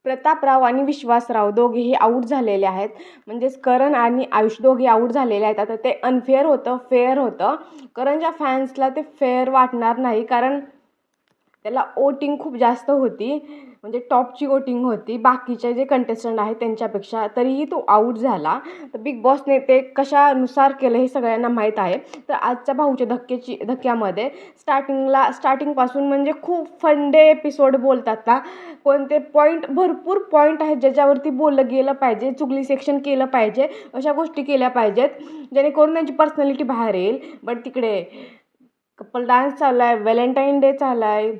प्रतापराव आणि विश्वासराव दोघेही आऊट झालेले आहेत. म्हणजेच करण आणि आयुष दोघे आऊट झालेले आहेत. आता ते अनफेअर होतं, फेअर होतं. करणच्या फॅन्सला ते फेअर वाटणार नाही, कारण त्याला वोटिंग खूप जास्त होती, म्हणजे टॉपची वोटिंग होती बाकीचे जे कंटेस्टंट आहेत त्यांच्यापेक्षा. तरीही तो आऊट झाला. तर बिग बॉसने ते कशानुसार केलं हे सगळ्यांना माहीत आहे. तर आजच्या भाऊच्या धक्क्यामध्ये स्टार्टिंगपासून म्हणजे खूप फंडे एपिसोड बोलतात ना, कोणते पॉईंट, भरपूर पॉईंट आहेत ज्याच्यावरती बोललं गेलं पाहिजे, चुगली सेक्शन केलं पाहिजे, अशा गोष्टी केल्या पाहिजेत जेणेकरून त्यांची पर्सनॅलिटी बाहेर येईल. बट तिकडे कपल डान्स चालला आहे, व्हॅलेंटाईन डे चालला आहे.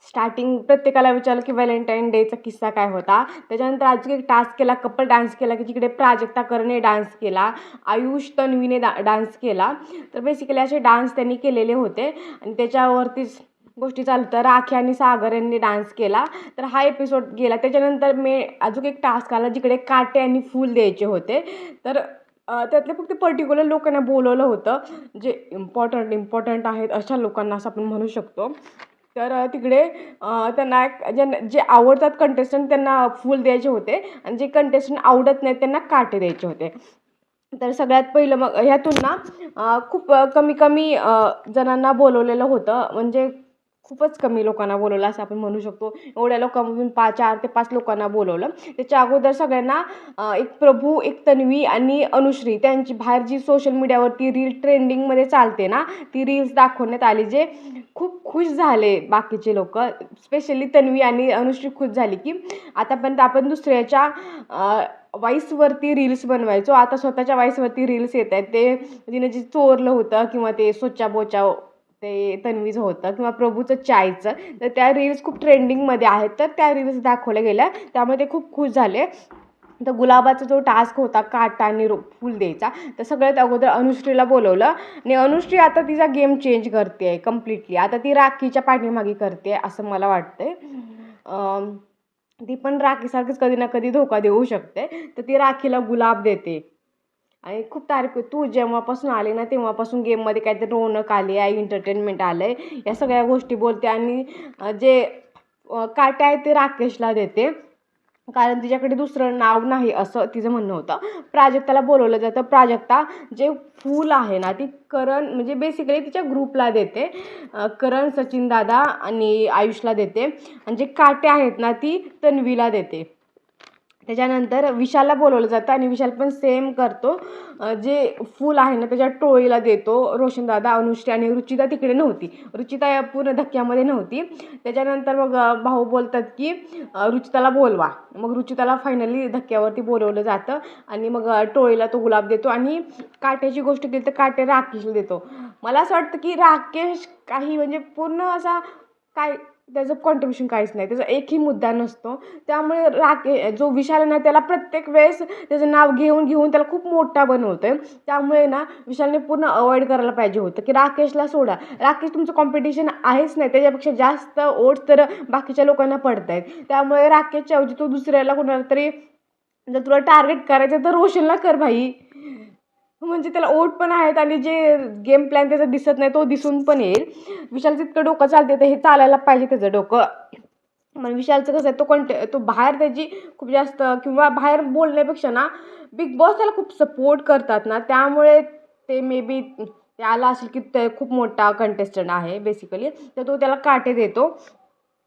स्टार्टिंग प्रत्येकाला विचारलं की व्हॅलेंटाईन डेचा किस्सा काय होता. त्याच्यानंतर आज एक टास्क केला, कपल डान्स केला, की जिकडे प्राजक्ता करने डान्स केला, आयुष तन्वीने डान्स केला. तर बेसिकली असे डान्स त्यांनी केलेले होते आणि त्याच्यावरतीच गोष्टी चालू होत्या. राखी आणि सागर यांनी डान्स केला. तर हा एपिसोड गेला. त्याच्यानंतर अजून एक टास्क आला जिकडे काटे आणि फूल द्यायचे होते. तर त्यातले फक्त पर्टिक्युलर लोकांना बोलवलं होतं, जे इम्पॉर्टंट आहेत अशा लोकांना असं आपण म्हणू शकतो. तर तिकडे त्यांना जे आवडतात कंटेस्टंट त्यांना फूल द्यायचे होते आणि जे कंटेस्टंट आवडत नाहीत त्यांना काटे द्यायचे होते. तर सगळ्यात पहिलं मग ह्यातून ना खूप कमी जणांना बोलवलेलं होतं, म्हणजे खूपच कमी लोकांना बोलवलं असं आपण म्हणू शकतो. एवढ्या लोकांमधून 4 ते 5 लोकांना बोलवलं. त्याच्या अगोदर सगळ्यांना एक प्रभू, एक तन्वी आणि अनुश्री त्यांची बाहेर जी सोशल मीडियावरती रील ट्रेंडिंगमध्ये चालते ना, ती रील्स दाखवण्यात आली, जे खूप खुश झाले बाकीचे लोक. स्पेशली तन्वी आणि अनुश्री खुश झाली की आतापर्यंत आपण दुसऱ्याच्या वाईसवरती रील्स बनवायचो, आता स्वतःच्या वाईसवरती रील्स येत आहेत. ते तिने जे चोरलं होतं किंवा ते सोचा बोचा ते तन्वीचं होतं किंवा प्रभूचं चायचं, तर त्या रील्स खूप ट्रेंडिंगमध्ये आहेत. तर त्या रील्स दाखवल्या गेल्या, त्यामुळे ते खूप खुश झाले. तर गुलाबाचा जो टास्क होता काटा आणि फूल द्यायचा, तर सगळ्यात अगोदर अनुश्रीला बोलवलं आणि अनुश्री आता तिचा गेम चेंज करते आहे कम्प्लिटली. आता ती राखीच्या पाठीमागे करते असं मला वाटतंय. ती पण राखीसारखीच कधी ना कधी धोका देऊ शकते. तर ती राखीला गुलाब देते आणि खूप तारीफ, तू जेव्हापासून आली ना तेव्हापासून गेममध्ये काहीतरी रौनक आली आहे, एंटरटेनमेंट आलं आहे, या सगळ्या गोष्टी बोलते. आणि जे काटे आहे ते राकेशला देते, कारण तिच्याकडे दुसरं नाव नाही असं तिचं म्हणणं होतं. प्राजक्ताला बोलवलं जातं. प्राजक्ता जे फूल आहे ना ती करण, म्हणजे बेसिकली तिच्या ग्रुपला देते. करण, सचिन दादा आणि आयुषला देते. आणि जे काटे आहेत ना ती तन्वीला देते. त्याच्यानंतर विशालला बोलवलं जातं आणि विशाल पण सेम करतो. जे फूल आहे ना त्याच्या टोळीला देतो. रोशनदादा, अनुश्री आणि रुचिता तिकडे नव्हती. रुचिता पूर्ण धक्क्यामध्ये नव्हती. त्याच्यानंतर मग भाऊ बोलतात की रुचिताला बोलवा. मग रुचिताला फायनली धक्क्यावरती बोलवलं जातं आणि मग टोळीला तो गुलाब देतो. आणि काट्याची गोष्ट केली तर काटे राकेशला देतो. मला असं वाटतं की राकेश काही म्हणजे पूर्ण असा काय त्याचं कॉन्ट्रिब्युशन काहीच नाही, त्याचा एकही मुद्दा नसतो. त्यामुळे जो विशाल आहे ना त्याला प्रत्येक वेळेस त्याचं नाव घेऊन त्याला खूप मोठा बनवतो आहे. त्यामुळे ना विशालने पूर्ण अवॉइड करायला पाहिजे होतं की राकेशला सोडा. राकेश तुमचं कॉम्पिटिशन आहेच नाही, त्याच्यापेक्षा जास्त ओट्स तर बाकीच्या लोकांना पडत आहेत. त्यामुळे राकेशच्या ऐवजी तू दुसऱ्याला कोणाला तरी, जर तुला टार्गेट करायचं तर रोशनला कर भाई, म्हणजे त्याला ओट पण आहेत आणि जे गेम प्लॅन त्याचा दिसत नाही तो दिसून पण येईल. विशालचं इतकं डोकं चालते तर हे चालायला पाहिजे त्याचं डोकं. मग विशालचं कसं आहे, तो बाहेर त्याची खूप जास्त, किंवा बाहेर बोलण्यापेक्षा ना बिग बॉस त्याला खूप सपोर्ट करतात ना, त्यामुळे ते मे बी त्याला असेल की ते खूप मोठा कंटेस्टंट आहे बेसिकली, तर तो त्याला काटे देतो.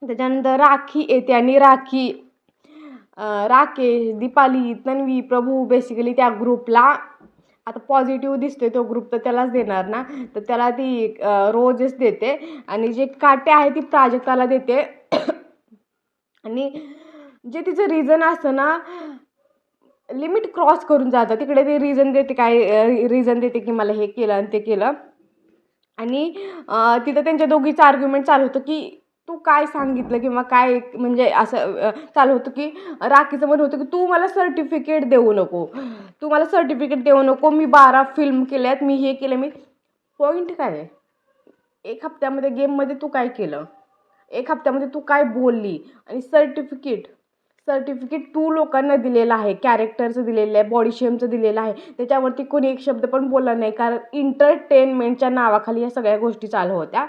त्याच्यानंतर राखी येते आणि राकेश, दीपाली, तन्वी, प्रभू बेसिकली त्या ग्रुपला आता पॉझिटिव्ह दिसतोय तो ग्रुप, तर त्यालाच देणार ना, तर त्याला ती रोजच देते. आणि जे काटे आहे ती प्राजक्ताला देते. आणि जे तिचं रिझन असतं ना, लिमिट क्रॉस करून जातं. तिकडे ते रिझन देते, काय रिझन देते की मला हे केलं आणि ते केलं. आणि तिथं त्यांच्या दोघीचं आर्ग्युमेंट चालू होतं की तू काय सांगितलं किंवा काय, म्हणजे असं चालू होतं की राखीचं म्हणणं होतं की तू मला सर्टिफिकेट देऊ नको, मी 12 फिल्म केल्यात, मी हे केलं. पॉईंट काय आहे? एक हप्त्यामध्ये गेममध्ये तू काय केलं, एक हप्त्यामध्ये तू काय बोलली. आणि सर्टिफिकेट तू लोकांना दिलेलं आहे, कॅरेक्टरचं दिलेलं आहे, बॉडी शेमचं दिलेलं आहे, त्याच्यावरती कोणी एक शब्द पण बोलला नाही, कारण एंटरटेनमेंटच्या नावाखाली या सगळ्या गोष्टी चालू होत्या.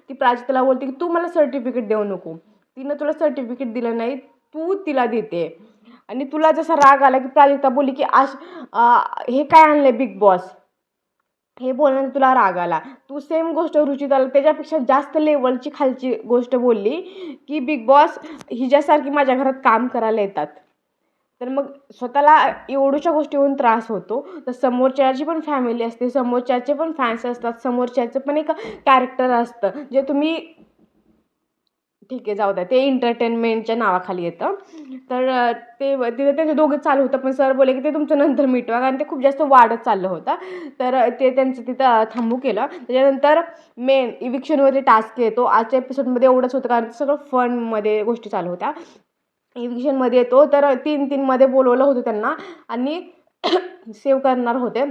ती प्राजक्ताला बोलते की तू मला सर्टिफिकेट देऊ नको. तिनं तुला सर्टिफिकेट दिलं नाही, तू तिला देते. आणि तुला जसा राग आला की प्राजक्ता बोलली की हे काय आणलं बिग बॉस, हे बोलण्याने तुला राग आला. तू सेम गोष्ट रुचिताला त्याच्यापेक्षा जास्त लेवलची खालची गोष्ट बोलली की बिग बॉस हिच्यासारखी माझ्या घरात काम करायला येतात. तर मग स्वतःला एवढ्याशा गोष्टीहून त्रास होतो, तर समोरच्याची पण फॅमिली असते, समोरच्याचे पण फॅन्स असतात, समोरच्याचं पण एक कॅरेक्टर असतं जे तुम्ही, ठीक आहे जाऊ द्या, ते एंटरटेनमेंटच्या नावाखाली येतं. तर तिथे त्यांचे दोघं चालू होतं, पण सर बोलले की ते तुमचं नंतर मिटवा, कारण ते खूप जास्त वाढत चाललं होतं. तर ते त्यांचं तिथं थांबू केलं. त्याच्यानंतर मेन इविक्शनवरती टास्क येतो. आजच्या एपिसोडमध्ये एवढंच होतं, कारण सगळं फनमध्ये गोष्टी चालू होत्या. इविक्शनमध्ये येतो तर 3-3मध्ये बोलवलं होतं त्यांना आणि सेव्ह करणार होते.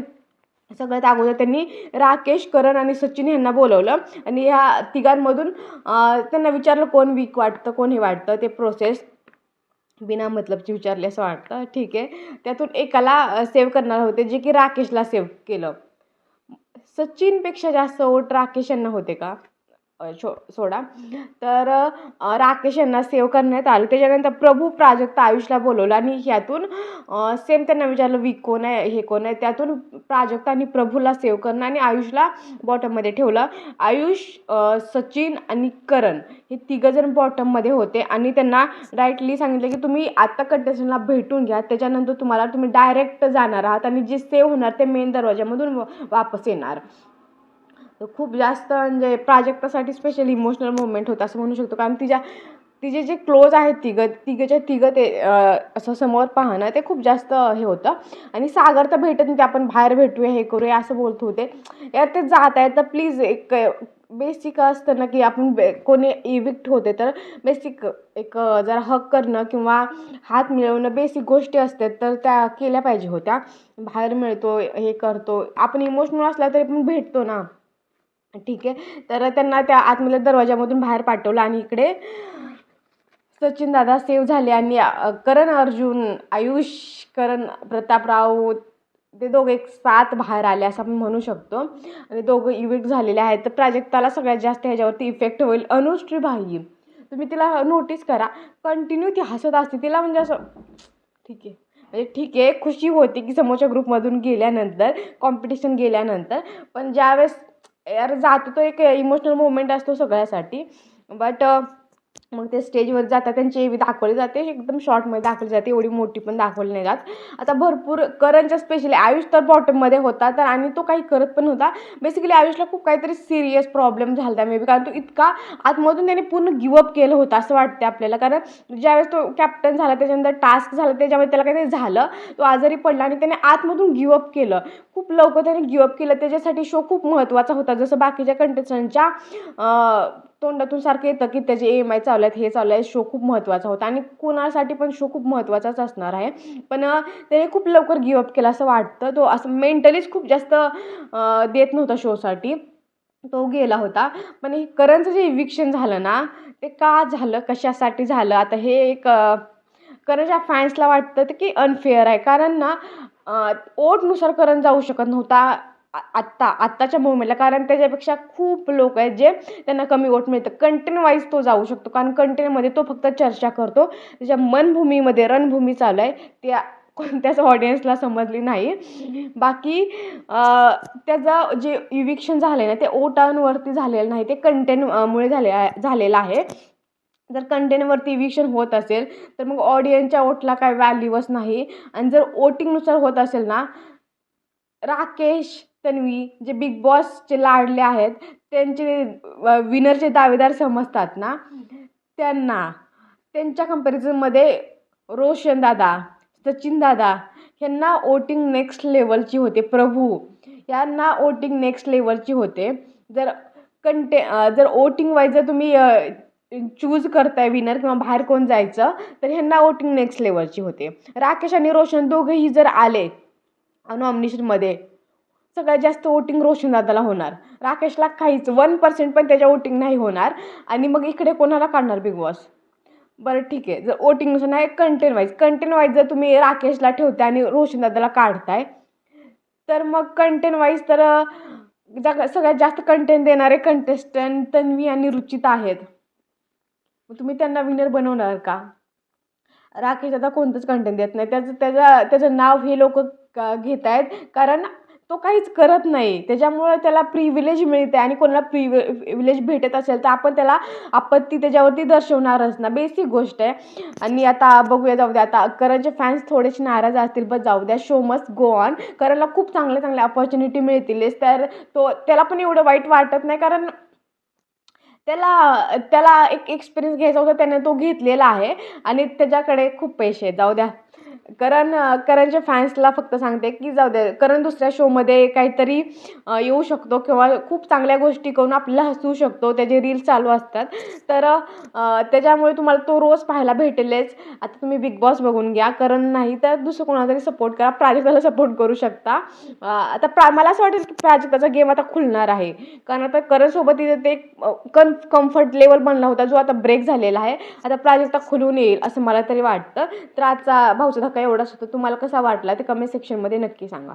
सगळ्यात अगोदर त्यांनी राकेश, करण आणि सचिन यांना बोलवलं आणि ह्या तिघांमधून त्यांना विचारलं कोण वीक वाटतं, कोण हे वाटतं. ते प्रोसेस बिना मतलबची विचारली असं वाटतं. ठीक आहे. त्यातून एकाला सेव्ह करणार होते, जे की राकेशला सेव्ह केलं. सचिनपेक्षा जास्त वोट राकेश यांना होते का? सोडा. तर राकेश यांना सेव्ह करण्यात आलं. त्याच्यानंतर प्रभू, प्राजक्ता, आयुषला बोलवलं आणि ह्यातून सेम त्यांना विचारलं वीक कोण आहे, हे कोण आहे. त्यातून प्राजक्ता आणि प्रभूला सेव्ह करणं आणि आयुषला बॉटममध्ये ठेवलं. आयुष, सचिन आणि करण हे तिघंजण बॉटममध्ये होते आणि त्यांना डायरेक्टली सांगितलं की तुम्ही आत्ता कंटेस्टंटला भेटून घ्या, त्याच्यानंतर तुम्ही डायरेक्ट जाणार आहात आणि जे सेव्ह होणार ते मेन दरवाजामधून वापस येणार. तर खूप जास्त म्हणजे प्राजक्तासाठी स्पेशल इमोशनल मोमेंट होता असं म्हणू शकतो, कारण तिचे जे क्लोज आहेत तिघंच्या तिघं ते असं समोर पाहणं ते खूप जास्त हे होतं. आणि सागर तर भेटत नाही, ते आपण बाहेर भेटूया, हे करूया असं बोलत होते. यार ते जात आहे तर प्लीज एक बेसिक असतं ना की आपण कोणी इविक्ट होते तर बेसिक एक जरा हक करणं किंवा हात मिळवणं बेसिक गोष्टी असतात, तर त्या केल्या पाहिजे होत्या. बाहेर मिळतो, हे करतो, आपण इमोशनल असला तरी पण भेटतो ना, ठीक आहे. तर त्यांना त्या आतमधल्या दरवाजामधून बाहेर पाठवलं आणि इकडे सचिन दादा सेव्ह झाले आणि करण अर्जुन, आयुष, करण प्रतापराव ते दोघं एक साथ बाहेर आले असं आपण म्हणू शकतो. आणि दोघं इविक्ट झालेले आहेत. तर प्राजक्ताला सगळ्यात जास्त ह्याच्यावरती इफेक्ट होईल. अनुश्री भाई, तुम्ही तिला नोटीस करा, कंटिन्यू ती हसत असते. तिला म्हणजे असं ठीक आहे, म्हणजे ठीक आहे, खुशी होती की समोरच्या ग्रुपमधून गेल्यानंतर, कॉम्पिटिशन गेल्यानंतर. पण ज्यावेळेस यार जातो तो एक इमोशनल मोमेंट असतो सगळ्यासाठी. बट मग ते स्टेजवर जातात, त्यांची एवी दाखवली जाते, एकदम शॉर्टमध्ये दाखवली जाते, एवढी मोठी पण दाखवली नाही जात. आता भरपूर करणच्या स्पेशली आयुष तर बॉटममध्ये होता, तर आणि तो काही करत पण होता. बेसिकली आयुषला खूप काहीतरी सिरियस प्रॉब्लेम झाला होता मे बी, कारण तो इतका आतमधून त्याने पूर्ण गिवअप केलं होतं असं वाटते आपल्याला. कारण ज्यावेळेस तो कॅप्टन झाला, त्याच्यानंतर टास्क झाला, त्याच्यामध्ये त्याला काहीतरी झालं, तो आजारी पडला आणि त्याने आतमधून गिवअप केलं. खूप लवकर त्याने गिवअप केलं. त्याच्यासाठी शो खूप महत्त्वाचा होता. जसं बाकीच्या कंटेस्टंटच्या तोंडातून सारखं येतं की त्याचे EMI चालू आहेत, हे चालू आहे. शो खूप महत्त्वाचा होता आणि कुणासाठी पण शो खूप महत्त्वाचाच असणार आहे. पण त्याने खूप लवकर गिवअप केला असं वाटतं. तो असं मेंटलीच खूप जास्त देत नव्हता शोसाठी, तो गेला होता. पण हे करणचं जे इविक्शन झालं ना, ते का झालं, कशासाठी झालं, आता हे एक करणच्या फॅन्सला वाटतं की अनफेअर आहे. कारण ना ओटनुसार करण जाऊ शकत नव्हता आत्ताच्या मोमेंटला, कारण त्याच्यापेक्षा खूप लोक आहेत जे त्यांना कमी वोट मिळतं. कंटेंट वाईज तो जाऊ शकतो, कारण कंटेंटमध्ये तो फक्त चर्चा करतो. त्याच्या मनभूमीमध्ये रणभूमी चालू आहे, त्या कोणत्याच ऑडियन्सला समजली नाही. बाकी त्याचं जे इविक्शन झालं आहे ना, ते ओटांवरती झालेलं नाही, ते कंटेंट मुळे झालेलं आहे. जर कंटेंटवरती इविक्शन होत असेल तर मग ऑडियन्सच्या वोटला काय व्हॅल्यूच नाही. आणि जर वोटिंगनुसार होत असेल ना, राकेश, तन्वी जे बिग बॉसचे लाडले आहेत, त्यांचे विनरचे दावेदार समजतात ना, त्यांच्या कंपॅरिझनमध्ये रोशन दादा, सचिन दादा ह्यांना वोटिंग नेक्स्ट लेवलची होते. प्रभू यांना वोटिंग नेक्स्ट लेवलची होते. जर जर वोटिंग वाईज जर तुम्ही चूज करताय विनर किंवा बाहेर कोण जायचं, तर ह्यांना वोटिंग नेक्स्ट लेवलची होते. राकेश आणि रोशन दोघंही जर आले नॉमिनेशनमध्ये, सगळ्यात जास्त वोटिंग रोशन दादाला होणार. राकेशला काहीच 1% पण त्याच्या वोटिंग नाही होणार. आणि मग इकडे कोणाला काढणार बिग बॉस? बरं ठीक आहे, जर वोटिंगनुसार नाही, कंटेंट वाईज जर तुम्ही राकेशला ठेवताय आणि रोशन दादाला काढताय, तर मग कंटेंट वाईज तर सगळ्यात जास्त कंटेंट देणारे कंटेस्टंट तन्वी आणि रुचिता आहेत. मग तुम्ही त्यांना विनर बनवणार का? राकेश आता कोणतंच कंटेंट देत नाही. त्याचं नाव हे लोकं घेत आहेत कारण तो काहीच करत नाही. त्याच्यामुळे त्याला प्रिव्हिलेज मिळते आणि कोणाला प्रिव्हिलेज भेटत असेल तर आपण त्याला आपत्ती त्याच्यावरती दर्शवणारच ना. बेसिक गोष्ट आहे. आणि आता बघूया, जाऊ द्या. आता करणचे फॅन्स थोडेसे नाराज असतील, पण जाऊ द्या. Show must go on. करणला खूप चांगल्या चांगल्या अपॉर्च्युनिटी मिळतीलच. तर त्याला पण एवढं वाईट वाटत नाही कारण त्याला त्याला एक एक्सपिरियन्स घ्यायचा होता, त्याने तो घेतलेला आहे आणि त्याच्याकडे खूप पैसे आहेत. जाऊ द्या. करणच्या फॅन्सला फक्त सांगते की जाऊ दे, करण दुसऱ्या शोमध्ये काहीतरी येऊ शकतो किंवा खूप चांगल्या गोष्टी करून आपल्याला हसवू शकतो. त्याचे रील्स चालू असतात. तर त्याच्यामुळे तुम्हाला तो रोज पाहायला भेटेलच. आता तुम्ही बिग बॉस बघून घ्या. करण नाही तर दुसरं कोणाला तरी सपोर्ट करा. प्राजक्ताला सपोर्ट करू शकता. आता मला असं वाटेल की प्राजक्ताचा गेम आता खुलणार आहे. कारण आता करणसोबत तिथे ते कम्फर्ट लेवल बनला होता, जो आता ब्रेक झालेला आहे. आता प्राजक्ता खुलून येईल असं मला तरी वाटतं. तर आजचा भाऊचा धक्का एवढाच होता. तुम्हाला कसा वाटला ते कमेंट सेक्शनमध्ये नक्की सांगा.